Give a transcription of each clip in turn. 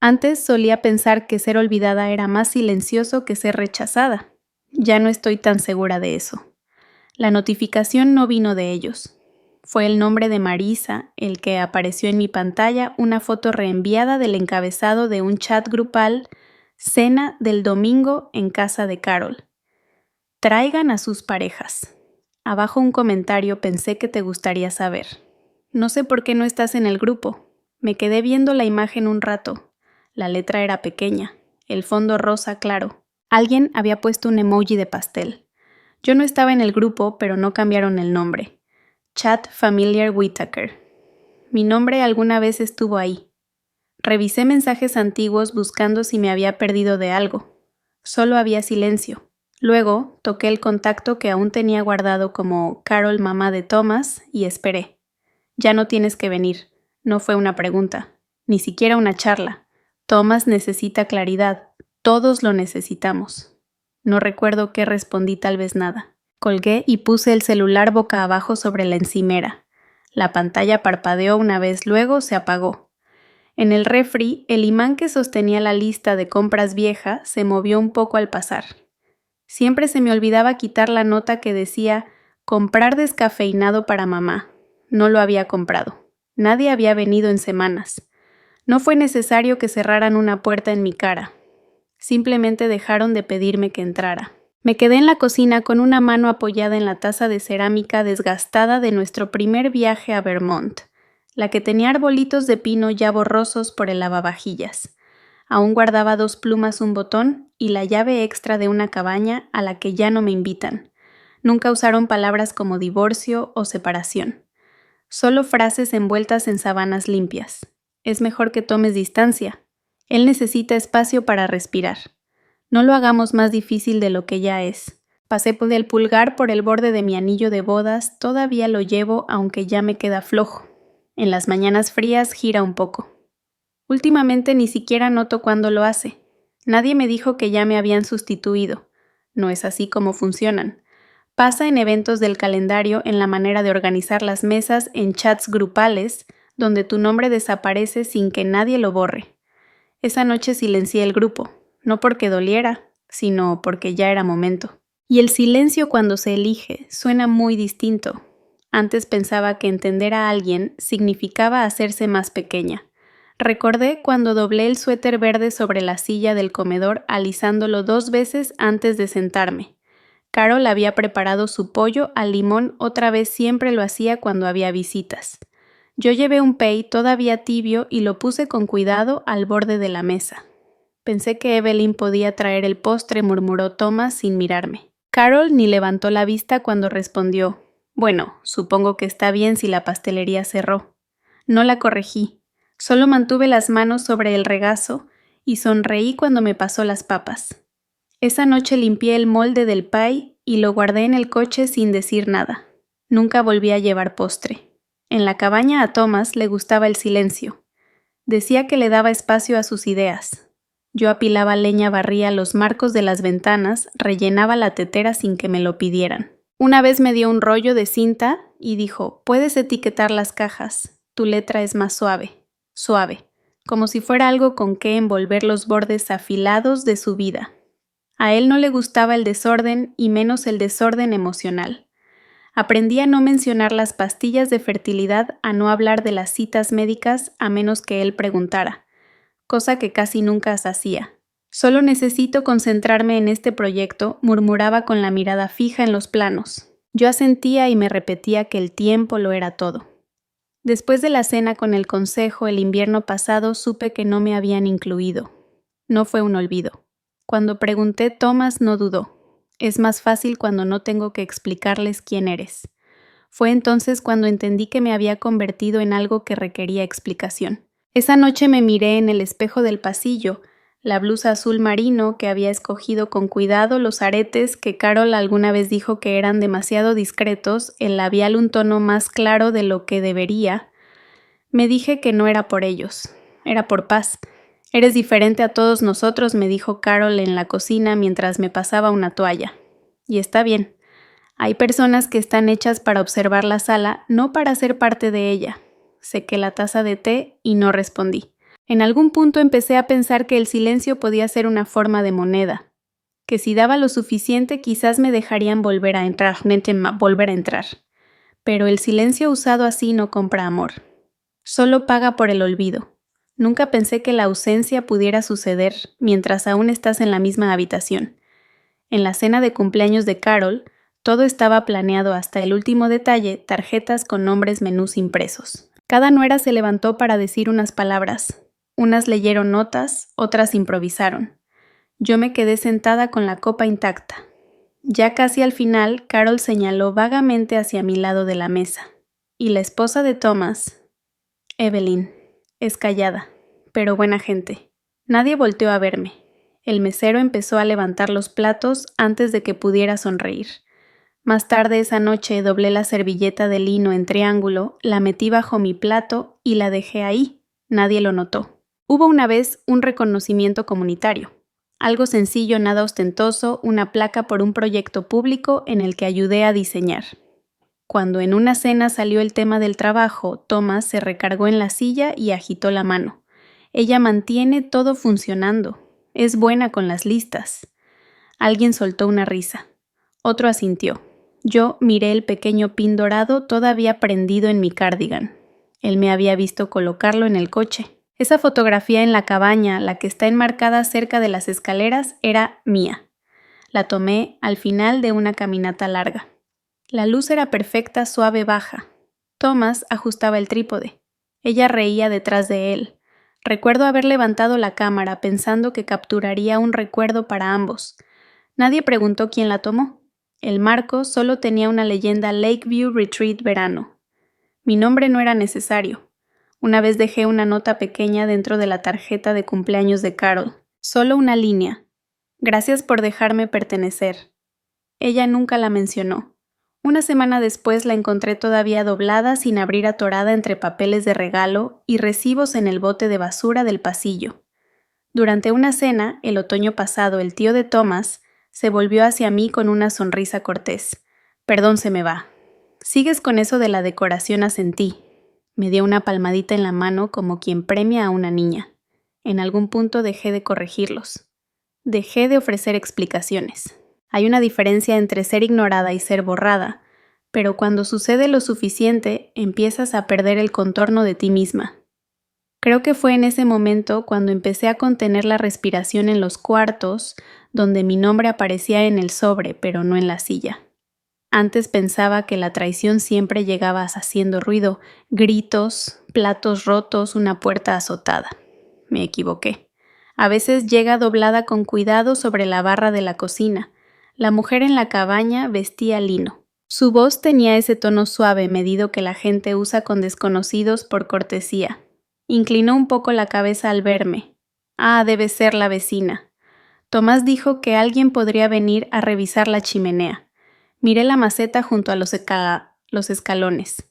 Antes solía pensar que ser olvidada era más silencioso que ser rechazada. Ya no estoy tan segura de eso. La notificación no vino de ellos. Fue el nombre de Marisa el que apareció en mi pantalla, una foto reenviada del encabezado de un chat grupal, cena del domingo en casa de Carol. Traigan a sus parejas. Abajo un comentario pensé que te gustaría saber. No sé por qué no estás en el grupo. Me quedé viendo la imagen un rato. La letra era pequeña, el fondo rosa claro. Alguien había puesto un emoji de pastel. Yo no estaba en el grupo, pero no cambiaron el nombre. Chat Familiar Whitaker. Mi nombre alguna vez estuvo ahí. Revisé mensajes antiguos buscando si me había perdido de algo. Solo había silencio. Luego toqué el contacto que aún tenía guardado como Carol, mamá de Thomas, y esperé. Ya no tienes que venir. No fue una pregunta, ni siquiera una charla. Thomas necesita claridad. Todos lo necesitamos. No recuerdo qué respondí, tal vez nada. Colgué y puse el celular boca abajo sobre la encimera. La pantalla parpadeó una vez, luego se apagó. En el refri, el imán que sostenía la lista de compras vieja se movió un poco al pasar. Siempre se me olvidaba quitar la nota que decía «comprar descafeinado para mamá». No lo había comprado. Nadie había venido en semanas. No fue necesario que cerraran una puerta en mi cara. Simplemente dejaron de pedirme que entrara. Me quedé en la cocina con una mano apoyada en la taza de cerámica desgastada de nuestro primer viaje a Vermont, la que tenía arbolitos de pino ya borrosos por el lavavajillas. Aún guardaba 2 plumas, un botón y la llave extra de una cabaña a la que ya no me invitan. Nunca usaron palabras como divorcio o separación. Solo frases envueltas en sábanas limpias. Es mejor que tomes distancia. Él necesita espacio para respirar. No lo hagamos más difícil de lo que ya es. Pasé por el pulgar por el borde de mi anillo de bodas, todavía lo llevo aunque ya me queda flojo. En las mañanas frías gira un poco. Últimamente ni siquiera noto cuándo lo hace. Nadie me dijo que ya me habían sustituido. No es así como funcionan. Pasa en eventos del calendario, en la manera de organizar las mesas, en chats grupales, donde tu nombre desaparece sin que nadie lo borre. Esa noche silencié el grupo, no porque doliera, sino porque ya era momento. Y el silencio cuando se elige suena muy distinto. Antes pensaba que entender a alguien significaba hacerse más pequeña. Recordé cuando doblé el suéter verde sobre la silla del comedor alisándolo 2 veces antes de sentarme. Carol había preparado su pollo al limón, otra vez siempre lo hacía cuando había visitas. Yo llevé un pay todavía tibio y lo puse con cuidado al borde de la mesa. Pensé que Evelyn podía traer el postre, murmuró Thomas sin mirarme. Carol ni levantó la vista cuando respondió, bueno, supongo que está bien si la pastelería cerró. No la corregí, solo mantuve las manos sobre el regazo y sonreí cuando me pasó las papas. Esa noche limpié el molde del pie y lo guardé en el coche sin decir nada. Nunca volví a llevar postre. En la cabaña a Thomas le gustaba el silencio. Decía que le daba espacio a sus ideas. Yo apilaba leña, barría los marcos de las ventanas, rellenaba la tetera sin que me lo pidieran. Una vez me dio un rollo de cinta y dijo, puedes etiquetar las cajas, tu letra es más suave, suave, como si fuera algo con que envolver los bordes afilados de su vida. A él no le gustaba el desorden y menos el desorden emocional. Aprendí a no mencionar las pastillas de fertilidad, a no hablar de las citas médicas a menos que él preguntara, cosa que casi nunca hacía. Solo necesito concentrarme en este proyecto, murmuraba con la mirada fija en los planos. Yo asentía y me repetía que el tiempo lo era todo. Después de la cena con el consejo el invierno pasado supe que no me habían incluido. No fue un olvido. Cuando pregunté, Thomas no dudó. Es más fácil cuando no tengo que explicarles quién eres. Fue entonces cuando entendí que me había convertido en algo que requería explicación. Esa noche me miré en el espejo del pasillo, la blusa azul marino que había escogido con cuidado, los aretes que Carol alguna vez dijo que eran demasiado discretos, el labial un tono más claro de lo que debería. Me dije que no era por ellos, era por paz. Eres diferente a todos nosotros, me dijo Carol en la cocina mientras me pasaba una toalla. Y está bien. Hay personas que están hechas para observar la sala, no para ser parte de ella. Sequé la taza de té y no respondí. En algún punto empecé a pensar que el silencio podía ser una forma de moneda, que si daba lo suficiente quizás me dejarían volver a entrar. Pero el silencio usado así no compra amor. Solo paga por el olvido. Nunca pensé que la ausencia pudiera suceder mientras aún estás en la misma habitación. En la cena de cumpleaños de Carol, todo estaba planeado hasta el último detalle, tarjetas con nombres menús impresos. Cada nuera se levantó para decir unas palabras. Unas leyeron notas, otras improvisaron. Yo me quedé sentada con la copa intacta. Ya casi al final, Carol señaló vagamente hacia mi lado de la mesa. Y la esposa de Thomas, Evelyn, es callada, pero buena gente. Nadie volteó a verme. El mesero empezó a levantar los platos antes de que pudiera sonreír. Más tarde esa noche doblé la servilleta de lino en triángulo, la metí bajo mi plato y la dejé ahí. Nadie lo notó. Hubo una vez un reconocimiento comunitario. Algo sencillo, nada ostentoso, una placa por un proyecto público en el que ayudé a diseñar. Cuando en una cena salió el tema del trabajo, Thomas se recargó en la silla y agitó la mano. Ella mantiene todo funcionando. Es buena con las listas. Alguien soltó una risa. Otro asintió. Yo miré el pequeño pin dorado todavía prendido en mi cardigan. Él me había visto colocarlo en el coche. Esa fotografía en la cabaña, la que está enmarcada cerca de las escaleras, era mía. La tomé al final de una caminata larga. La luz era perfecta, suave, baja. Thomas ajustaba el trípode. Ella reía detrás de él. Recuerdo haber levantado la cámara pensando que capturaría un recuerdo para ambos. Nadie preguntó quién la tomó. El marco solo tenía una leyenda Lakeview Retreat Verano. Mi nombre no era necesario. Una vez dejé una nota pequeña dentro de la tarjeta de cumpleaños de Carol. Solo una línea. Gracias por dejarme pertenecer. Ella nunca la mencionó. Una semana después la encontré todavía doblada sin abrir, atorada entre papeles de regalo y recibos en el bote de basura del pasillo. Durante una cena, el otoño pasado, el tío de Thomas se volvió hacia mí con una sonrisa cortés. Perdón, se me va. ¿Sigues con eso de la decoración? Asentí. Me dio una palmadita en la mano como quien premia a una niña. En algún punto dejé de corregirlos. Dejé de ofrecer explicaciones. Hay una diferencia entre ser ignorada y ser borrada, pero cuando sucede lo suficiente, empiezas a perder el contorno de ti misma. Creo que fue en ese momento cuando empecé a contener la respiración en los cuartos, donde mi nombre aparecía en el sobre, pero no en la silla. Antes pensaba que la traición siempre llegaba haciendo ruido, gritos, platos rotos, una puerta azotada. Me equivoqué. A veces llega doblada con cuidado sobre la barra de la cocina. La mujer en la cabaña vestía lino. Su voz tenía ese tono suave, medido que la gente usa con desconocidos por cortesía. Inclinó un poco la cabeza al verme. Ah, debe ser la vecina. Tomás dijo que alguien podría venir a revisar la chimenea. Miré la maceta junto a los escalones.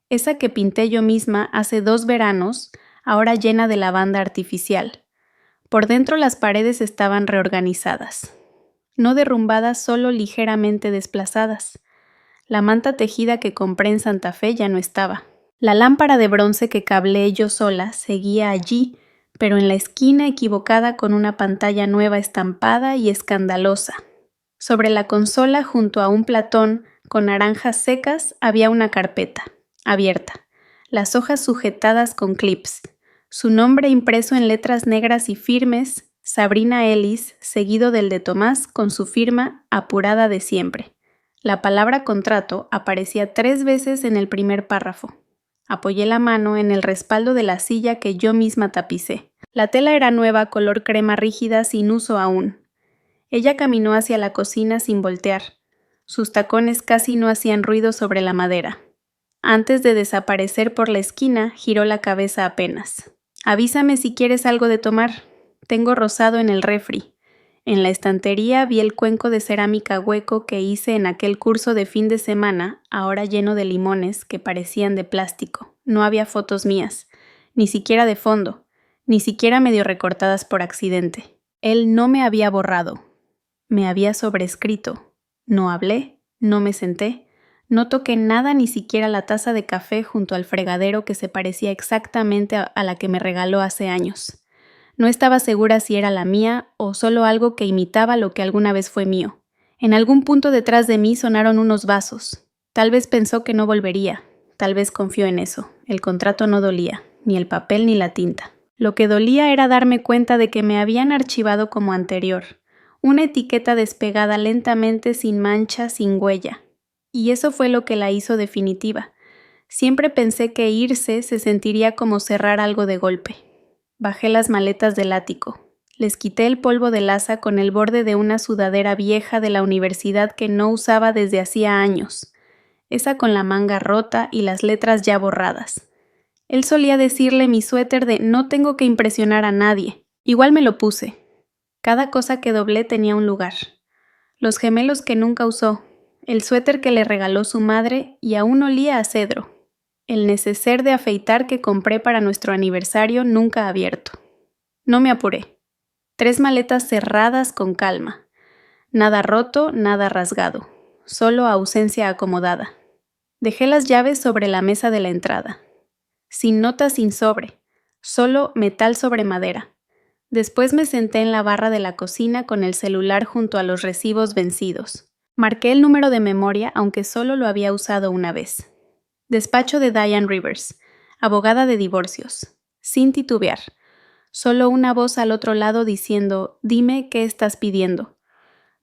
Esa que pinté yo misma hace 2 veranos, ahora llena de lavanda artificial. Por dentro las paredes estaban reorganizadas. No derrumbadas, solo ligeramente desplazadas. La manta tejida que compré en Santa Fe ya no estaba. La lámpara de bronce que cableé yo sola seguía allí, pero en la esquina equivocada con una pantalla nueva estampada y escandalosa. Sobre la consola, junto a un platón con naranjas secas, había una carpeta, abierta, las hojas sujetadas con clips. Su nombre impreso en letras negras y firmes, Sabrina Ellis, seguido del de Tomás con su firma apurada de siempre. La palabra contrato aparecía 3 veces en el primer párrafo. Apoyé la mano en el respaldo de la silla que yo misma tapicé. La tela era nueva, color crema rígida, sin uso aún. Ella caminó hacia la cocina sin voltear. Sus tacones casi no hacían ruido sobre la madera. Antes de desaparecer por la esquina, giró la cabeza apenas. Avísame si quieres algo de tomar. Tengo rosado en el refri. En la estantería vi el cuenco de cerámica hueco que hice en aquel curso de fin de semana, ahora lleno de limones que parecían de plástico. No había fotos mías, ni siquiera de fondo, ni siquiera medio recortadas por accidente. Él no me había borrado. Me había sobrescrito. No hablé, no me senté, No toqué nada, ni siquiera la taza de café junto al fregadero que se parecía exactamente a la que me regaló hace años. No estaba segura si era la mía o solo algo que imitaba lo que alguna vez fue mío. En algún punto detrás de mí sonaron unos vasos. Tal vez pensó que no volvería. Tal vez confió en eso. El contrato no dolía, ni el papel ni la tinta. Lo que dolía era darme cuenta de que me habían archivado como anterior. Una etiqueta despegada lentamente, sin mancha, sin huella. Y eso fue lo que la hizo definitiva. Siempre pensé que irse se sentiría como cerrar algo de golpe. Bajé las maletas del ático. Les quité el polvo del asa con el borde de una sudadera vieja de la universidad que no usaba desde hacía años. Esa con la manga rota y las letras ya borradas. Él solía decirle mi suéter de no tengo que impresionar a nadie. Igual me lo puse. Cada cosa que doblé tenía un lugar. Los gemelos que nunca usó. El suéter que le regaló su madre y aún olía a cedro. El neceser de afeitar que compré para nuestro aniversario nunca abierto. No me apuré. 3 maletas cerradas con calma. Nada roto, nada rasgado. Solo ausencia acomodada. Dejé las llaves sobre la mesa de la entrada. Sin nota, sin sobre. Solo metal sobre madera. Después me senté en la barra de la cocina con el celular junto a los recibos vencidos. Marqué el número de memoria, aunque solo lo había usado una vez. Despacho de Diane Rivers, abogada de divorcios. Sin titubear. Solo una voz al otro lado diciendo, dime qué estás pidiendo.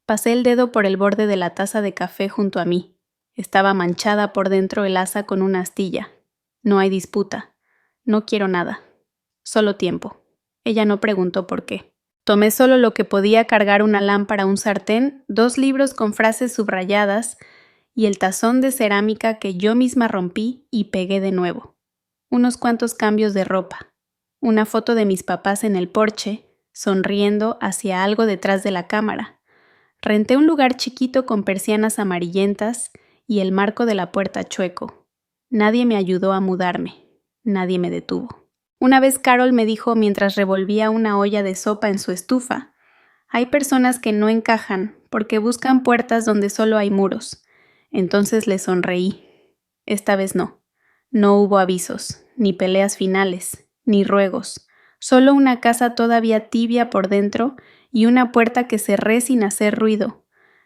Pasé el dedo por el borde de la taza de café junto a mí. Estaba manchada por dentro el asa con una astilla. No hay disputa. No quiero nada. Solo tiempo. Ella no preguntó por qué. Tomé solo lo que podía cargar: una lámpara, un sartén, 2 libros con frases subrayadas y el tazón de cerámica que yo misma rompí y pegué de nuevo. Unos cuantos cambios de ropa. Una foto de mis papás en el porche, sonriendo hacia algo detrás de la cámara. Renté un lugar chiquito con persianas amarillentas y el marco de la puerta chueco. Nadie me ayudó a mudarme. Nadie me detuvo. Una vez Carol me dijo mientras revolvía una olla de sopa en su estufa, hay personas que no encajan porque buscan puertas donde solo hay muros. Entonces le sonreí. Esta vez no. No hubo avisos, ni peleas finales, ni ruegos. Solo una casa todavía tibia por dentro y una puerta que cerré sin hacer ruido.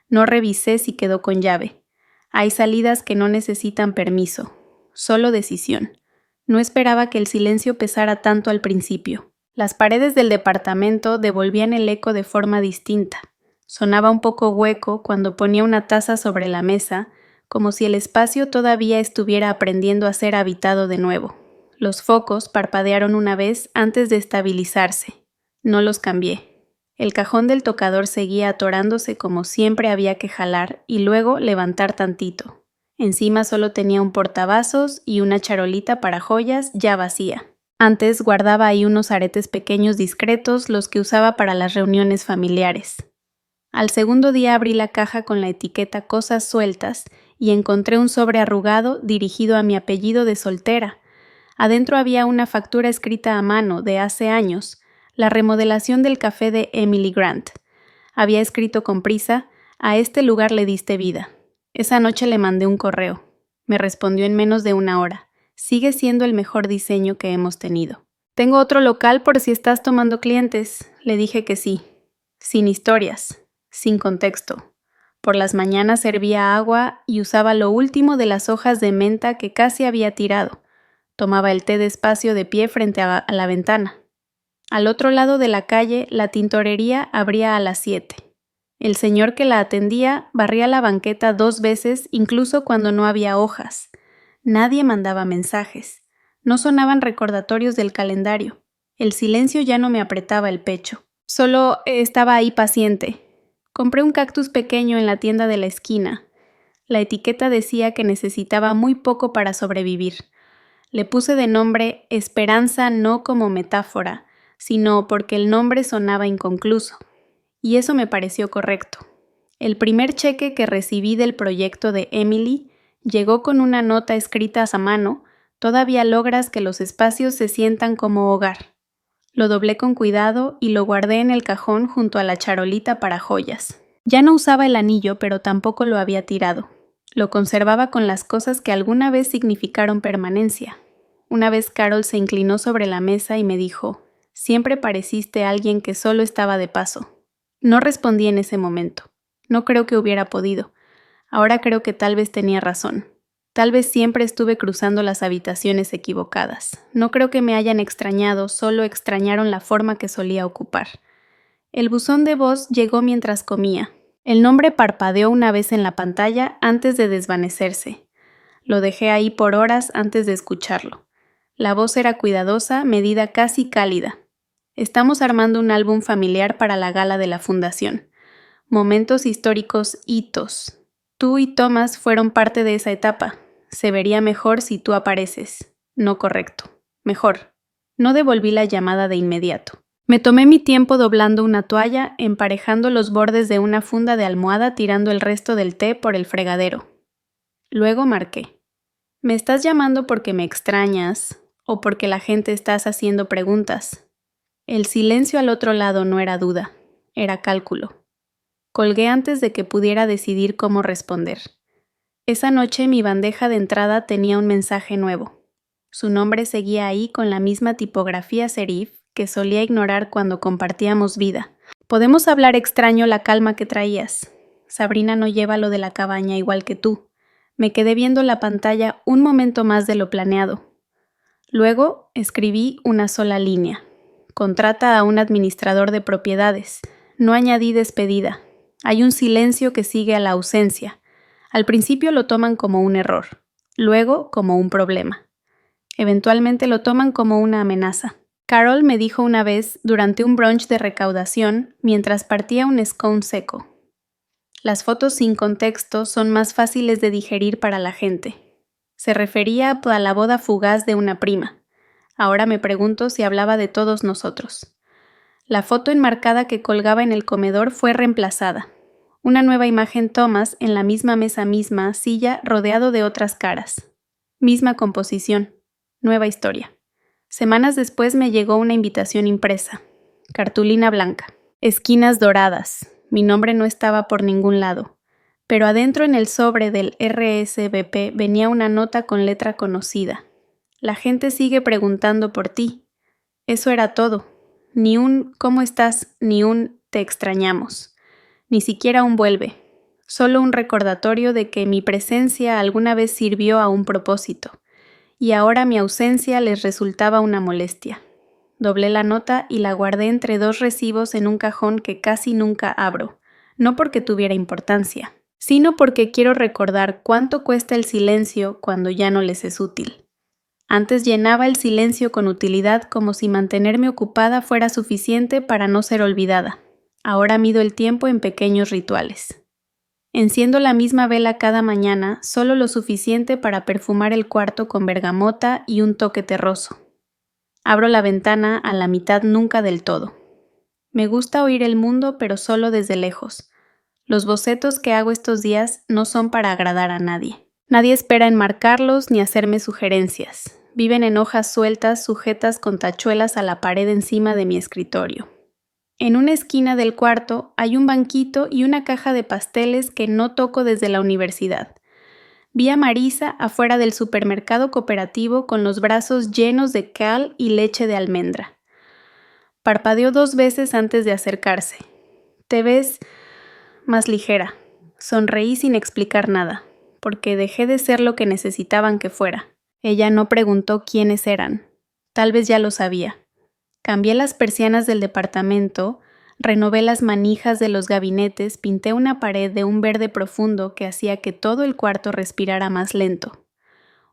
No revisé si quedó con llave. Hay salidas que no necesitan permiso, solo decisión. No esperaba que el silencio pesara tanto al principio. Las paredes del departamento devolvían el eco de forma distinta. Sonaba un poco hueco cuando ponía una taza sobre la mesa, como si el espacio todavía estuviera aprendiendo a ser habitado de nuevo. Los focos parpadearon una vez antes de estabilizarse. No los cambié. El cajón del tocador seguía atorándose como siempre había que jalar y luego levantar tantito. Encima solo tenía un portavasos y una charolita para joyas ya vacía. Antes guardaba ahí unos aretes pequeños discretos, los que usaba para las reuniones familiares. Al segundo día abrí la caja con la etiqueta cosas sueltas y encontré un sobre arrugado dirigido a mi apellido de soltera. Adentro había una factura escrita a mano de hace años, la remodelación del café de Emily Grant. Había escrito con prisa, a este lugar le diste vida. Esa noche le mandé un correo. Me respondió en menos de una hora. Sigue siendo el mejor diseño que hemos tenido. Tengo otro local por si estás tomando clientes. Le dije que sí. Sin historias. Sin contexto. Por las mañanas servía agua y usaba lo último de las hojas de menta que casi había tirado. Tomaba el té despacio de pie frente a la ventana. Al otro lado de la calle, la tintorería abría a las 7. El señor que la atendía barría la banqueta 2 veces, incluso cuando no había hojas. Nadie mandaba mensajes. No sonaban recordatorios del calendario. El silencio ya no me apretaba el pecho. Solo estaba ahí paciente. Compré un cactus pequeño en la tienda de la esquina. La etiqueta decía que necesitaba muy poco para sobrevivir. Le puse de nombre Esperanza, no como metáfora, sino porque el nombre sonaba inconcluso. Y eso me pareció correcto. El primer cheque que recibí del proyecto de Emily llegó con una nota escrita a mano: todavía logras que los espacios se sientan como hogar. Lo doblé con cuidado y lo guardé en el cajón junto a la charolita para joyas. Ya no usaba el anillo, pero tampoco lo había tirado. Lo conservaba con las cosas que alguna vez significaron permanencia. Una vez Carol se inclinó sobre la mesa y me dijo: «Siempre pareciste alguien que solo estaba de paso». No respondí en ese momento. No creo que hubiera podido. Ahora creo que tal vez tenía razón. Tal vez siempre estuve cruzando las habitaciones equivocadas. No creo que me hayan extrañado, solo extrañaron la forma que solía ocupar. El buzón de voz llegó mientras comía. El nombre parpadeó una vez en la pantalla antes de desvanecerse. Lo dejé ahí por horas antes de escucharlo. La voz era cuidadosa, medida, casi cálida. Estamos armando un álbum familiar para la gala de la fundación. Momentos históricos, hitos. Tú y Thomas fueron parte de esa etapa. Se vería mejor si tú apareces. No correcto. Mejor. No devolví la llamada de inmediato. Me tomé mi tiempo doblando una toalla, emparejando los bordes de una funda de almohada, tirando el resto del té por el fregadero. Luego marqué. ¿Me estás llamando porque me extrañas o porque la gente estás haciendo preguntas? El silencio al otro lado no era duda, era cálculo. Colgué antes de que pudiera decidir cómo responder. Esa noche mi bandeja de entrada tenía un mensaje nuevo. Su nombre seguía ahí con la misma tipografía serif que solía ignorar cuando compartíamos vida. Podemos hablar extraño la calma que traías. Sabrina no lleva lo de la cabaña igual que tú. Me quedé viendo la pantalla un momento más de lo planeado. Luego escribí una sola línea. Contrata a un administrador de propiedades. No añadí despedida. Hay un silencio que sigue a la ausencia. Al principio lo toman como un error, luego como un problema. Eventualmente lo toman como una amenaza. Carol me dijo una vez durante un brunch de recaudación mientras partía un scone seco: las fotos sin contexto son más fáciles de digerir para la gente. Se refería a la boda fugaz de una prima. Ahora me pregunto si hablaba de todos nosotros. La foto enmarcada que colgaba en el comedor fue reemplazada. Una nueva imagen Thomas en la misma mesa, misma silla, rodeado de otras caras. Misma composición. Nueva historia. Semanas después me llegó una invitación impresa. Cartulina blanca. Esquinas doradas. Mi nombre no estaba por ningún lado. Pero adentro en el sobre del RSVP venía una nota con letra conocida. La gente sigue preguntando por ti. Eso era todo. Ni un ¿cómo estás? Ni un te extrañamos. Ni siquiera un vuelve. Solo un recordatorio de que mi presencia alguna vez sirvió a un propósito. Y ahora mi ausencia les resultaba una molestia. Doblé la nota y la guardé entre dos recibos en un cajón que casi nunca abro, no porque tuviera importancia, sino porque quiero recordar cuánto cuesta el silencio cuando ya no les es útil. Antes llenaba el silencio con utilidad como si mantenerme ocupada fuera suficiente para no ser olvidada. Ahora mido el tiempo en pequeños rituales. Enciendo la misma vela cada mañana, solo lo suficiente para perfumar el cuarto con bergamota y un toque terroso. Abro la ventana a la mitad, nunca del todo. Me gusta oír el mundo, pero solo desde lejos. Los bocetos que hago estos días no son para agradar a nadie. Nadie espera enmarcarlos ni hacerme sugerencias. Viven en hojas sueltas, sujetas con tachuelas a la pared encima de mi escritorio. En una esquina del cuarto hay un banquito y una caja de pasteles que no toco desde la universidad. Vi a Marisa afuera del supermercado cooperativo con los brazos llenos de cal y leche de almendra. Parpadeó 2 veces antes de acercarse. «Te ves más ligera». Sonreí sin explicar nada, porque dejé de ser lo que necesitaban que fuera. Ella no preguntó quiénes eran. Tal vez ya lo sabía. Cambié las persianas del departamento, renové las manijas de los gabinetes, pinté una pared de un verde profundo que hacía que todo el cuarto respirara más lento.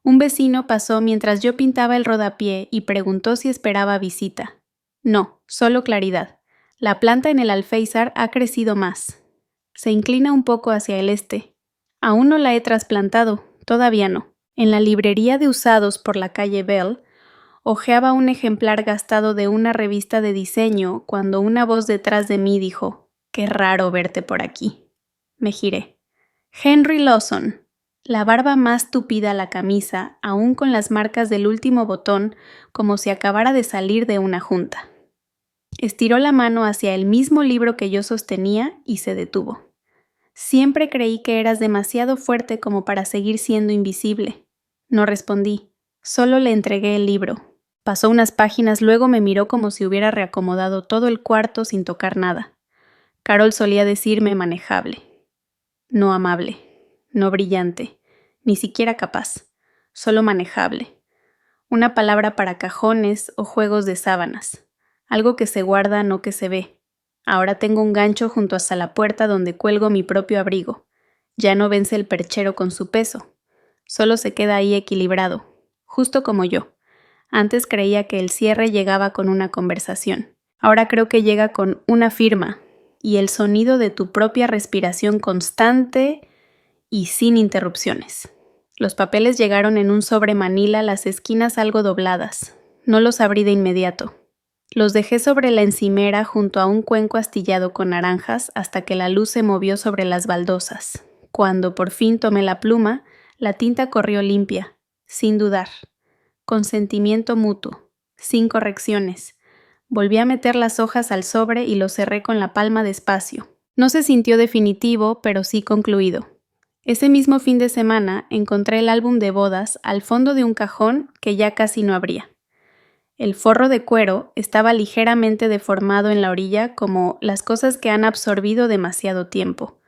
Un vecino pasó mientras yo pintaba el rodapié y preguntó si esperaba visita. No, solo claridad. La planta en el alféizar ha crecido más. Se inclina un poco hacia el este. Aún no la he trasplantado, todavía no. En la librería de usados por la calle Bell, hojeaba un ejemplar gastado de una revista de diseño cuando una voz detrás de mí dijo: «Qué raro verte por aquí». Me giré. Henry Lawson. La barba más tupida a la camisa, aún con las marcas del último botón, como si acabara de salir de una junta. Estiró la mano hacia el mismo libro que yo sostenía y se detuvo. Siempre creí que eras demasiado fuerte como para seguir siendo invisible. No respondí, solo le entregué el libro. Pasó unas páginas, luego me miró como si hubiera reacomodado todo el cuarto sin tocar nada. Carol solía decirme manejable, no amable, no brillante, ni siquiera capaz, solo manejable. Una palabra para cajones o juegos de sábanas, algo que se guarda, no que se ve. Ahora tengo un gancho junto hasta la puerta donde cuelgo mi propio abrigo. Ya no vence el perchero con su peso, solo se queda ahí equilibrado, justo como yo. Antes creía que el cierre llegaba con una conversación. Ahora creo que llega con una firma y el sonido de tu propia respiración constante y sin interrupciones. Los papeles llegaron en un sobre manila, las esquinas algo dobladas. No los abrí de inmediato. Los dejé sobre la encimera junto a un cuenco astillado con naranjas hasta que la luz se movió sobre las baldosas. Cuando por fin tomé la pluma, la tinta corrió limpia, sin dudar. Consentimiento mutuo, sin correcciones. Volví a meter las hojas al sobre y lo cerré con la palma despacio. No se sintió definitivo, pero sí concluido. Ese mismo fin de semana encontré el álbum de bodas al fondo de un cajón que ya casi no abría. El forro de cuero estaba ligeramente deformado en la orilla como las cosas que han absorbido demasiado tiempo.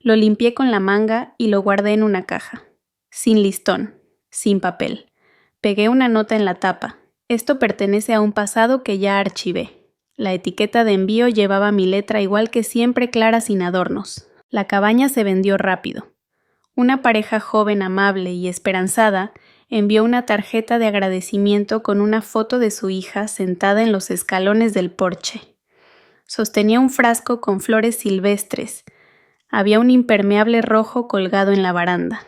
Lo limpié con la manga y lo guardé en una caja. Sin listón, sin papel. Pegué una nota en la tapa. Esto pertenece a un pasado que ya archivé. La etiqueta de envío llevaba mi letra igual que siempre clara sin adornos. La cabaña se vendió rápido. Una pareja joven, amable y esperanzada envió una tarjeta de agradecimiento con una foto de su hija sentada en los escalones del porche. Sostenía un frasco con flores silvestres. Había un impermeable rojo colgado en la baranda.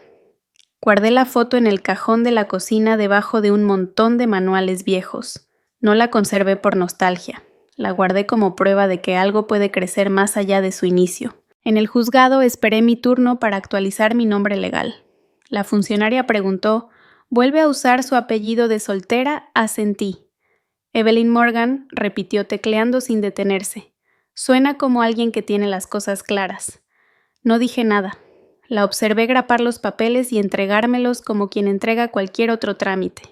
Guardé la foto en el cajón de la cocina debajo de un montón de manuales viejos. No la conservé por nostalgia. La guardé como prueba de que algo puede crecer más allá de su inicio. En el juzgado esperé mi turno para actualizar mi nombre legal. La funcionaria preguntó, ¿vuelve a usar su apellido de soltera? Asentí. Evelyn Morgan repitió tecleando sin detenerse. Suena como alguien que tiene las cosas claras. No dije nada. La observé grapar los papeles y entregármelos como quien entrega cualquier otro trámite.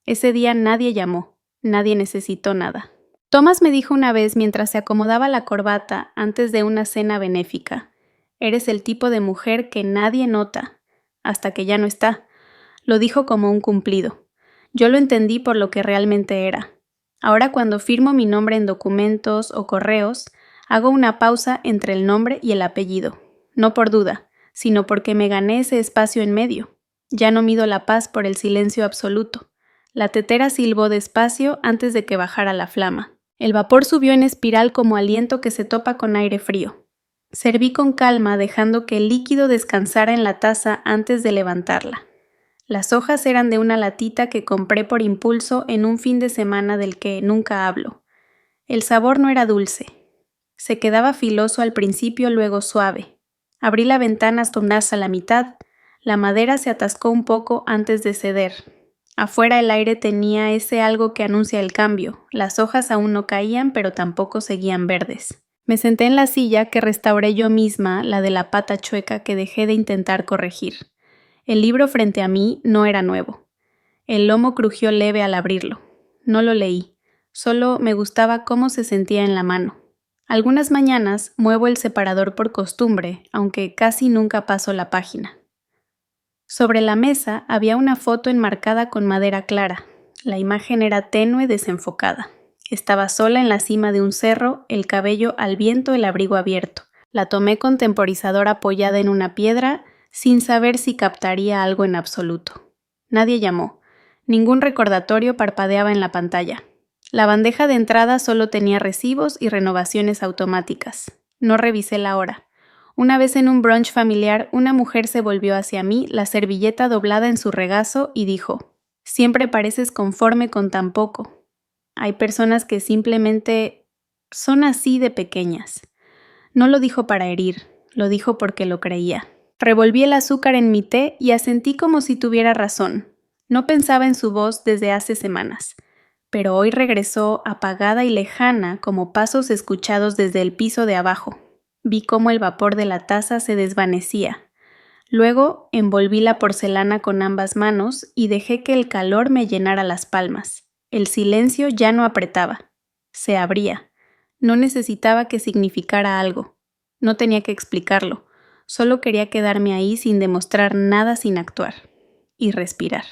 Ese día nadie llamó, nadie necesitó nada. Thomas me dijo una vez mientras se acomodaba la corbata antes de una cena benéfica, «Eres el tipo de mujer que nadie nota, hasta que ya no está». Lo dijo como un cumplido. Yo lo entendí por lo que realmente era. Ahora cuando firmo mi nombre en documentos o correos, hago una pausa entre el nombre y el apellido, no por duda, sino porque me gané ese espacio en medio. Ya no mido la paz por el silencio absoluto. La tetera silbó despacio antes de que bajara la flama. El vapor subió en espiral como aliento que se topa con aire frío. Serví con calma dejando que el líquido descansara en la taza antes de levantarla. Las hojas eran de una latita que compré por impulso en un fin de semana del que nunca hablo. El sabor no era dulce. Se quedaba filoso al principio, luego suave. Abrí la ventana hasta un haz a la mitad. La madera se atascó un poco antes de ceder. Afuera el aire tenía ese algo que anuncia el cambio. Las hojas aún no caían, pero tampoco seguían verdes. Me senté en la silla que restauré yo misma, la de la pata chueca que dejé de intentar corregir. El libro frente a mí no era nuevo. El lomo crujió leve al abrirlo. No lo leí. Solo me gustaba cómo se sentía en la mano. Algunas mañanas muevo el separador por costumbre, aunque casi nunca paso la página. Sobre la mesa había una foto enmarcada con madera clara. La imagen era tenue, desenfocada. Estaba sola en la cima de un cerro, el cabello al viento, el abrigo abierto. La tomé con temporizador apoyada en una piedra, sin saber si captaría algo en absoluto. Nadie llamó. Ningún recordatorio parpadeaba en la pantalla. La bandeja de entrada solo tenía recibos y renovaciones automáticas. No revisé la hora. Una vez en un brunch familiar, una mujer se volvió hacia mí, la servilleta doblada en su regazo, y dijo, «Siempre pareces conforme con tan poco. Hay personas que simplemente son así de pequeñas». No lo dijo para herir, lo dijo porque lo creía. Revolví el azúcar en mi té y asentí como si tuviera razón. No pensaba en su voz desde hace semanas, pero hoy regresó apagada y lejana como pasos escuchados desde el piso de abajo. Vi cómo el vapor de la taza se desvanecía. Luego envolví la porcelana con ambas manos y dejé que el calor me llenara las palmas. El silencio ya no apretaba. Se abría. No necesitaba que significara algo. No tenía que explicarlo. Solo quería quedarme ahí sin demostrar nada, sin actuar. Y respirar.